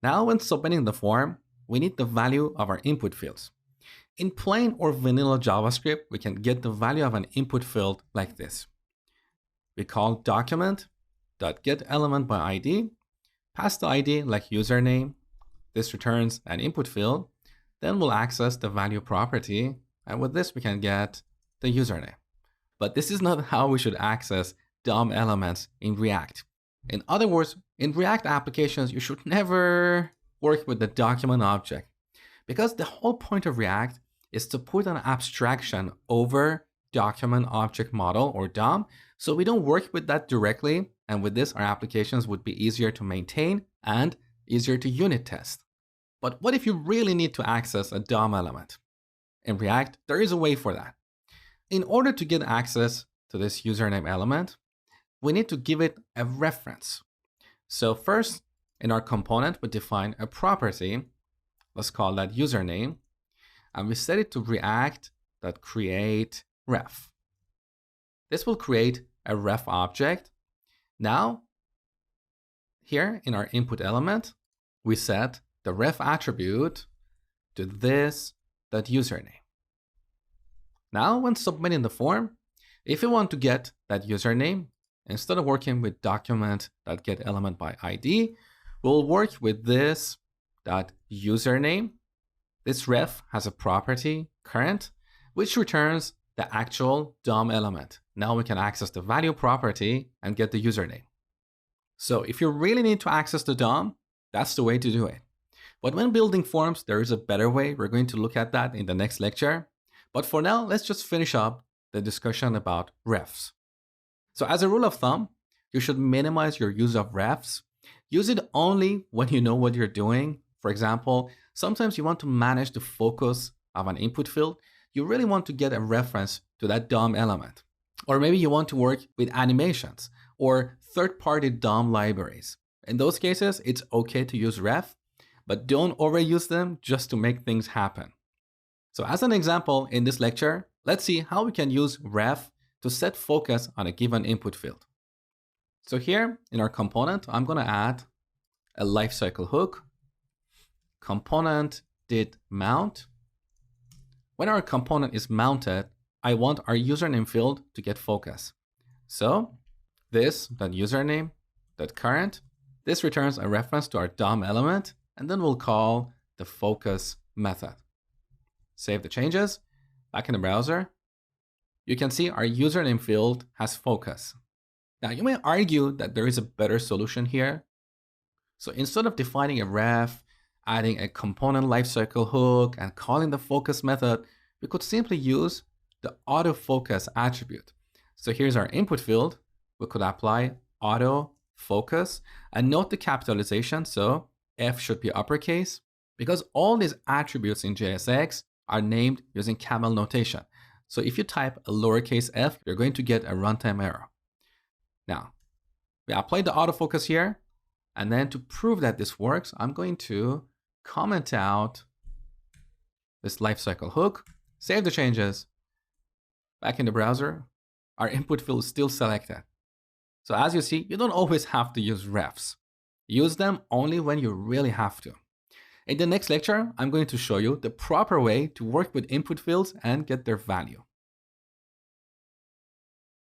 Now, when submitting the form, we need the value of our input fields. In plain or vanilla JavaScript, we can get the value of an input field like this. We call document.getElementById, pass the ID like username. This returns an input field. Then we'll access the value property, and with this we can get the username. But this is not how we should access DOM elements in React. In other words, in React applications, you should never work with the document object, because the whole point of React is to put an abstraction over document object model or DOM, so we don't work with that directly, and with this our applications would be easier to maintain and easier to unit test. But what if you really need to access a DOM element? In React, there is a way for that. In order to get access to this username element, we need to give it a reference. So first, in our component, we define a property. Let's call that username. And we set it to React.createRef. This will create a ref object. Now, here in our input element, we set the ref attribute to this.username. Now, when submitting the form, if you want to get that username, instead of working with document.getElementById, we'll work with this.username. This ref has a property, current, which returns the actual DOM element. Now we can access the value property and get the username. So if you really need to access the DOM, that's the way to do it. But when building forms, there is a better way. We're going to look at that in the next lecture. But for now, let's just finish up the discussion about refs. So as a rule of thumb, you should minimize your use of refs. Use it only when you know what you're doing. For example, sometimes you want to manage the focus of an input field. You really want to get a reference to that DOM element. Or maybe you want to work with animations or third-party DOM libraries. In those cases, it's okay to use ref, but don't overuse them just to make things happen. So as an example, in this lecture, let's see how we can use ref to set focus on a given input field. So here in our component, I'm going to add a lifecycle hook. Component did mount. When our component is mounted, I want our username field to get focus. So this.username.current, this returns a reference to our DOM element, and then we'll call the focus method. Save the changes. Back in the browser, you can see our username field has focus. Now you may argue that there is a better solution here. So instead of defining a ref, adding a component lifecycle hook, and calling the focus method, we could simply use the autofocus attribute. So here's our input field. We could apply autofocus and note the capitalization. So F should be uppercase, because all these attributes in JSX are named using camel notation. So if you type a lowercase f, you're going to get a runtime error. Now, we apply the autofocus here, and then to prove that this works, I'm going to comment out this lifecycle hook, save the changes. Back in the browser, our input field is still selected. So as you see, you don't always have to use refs. Use them only when you really have to. In the next lecture, I'm going to show you the proper way to work with input fields and get their value.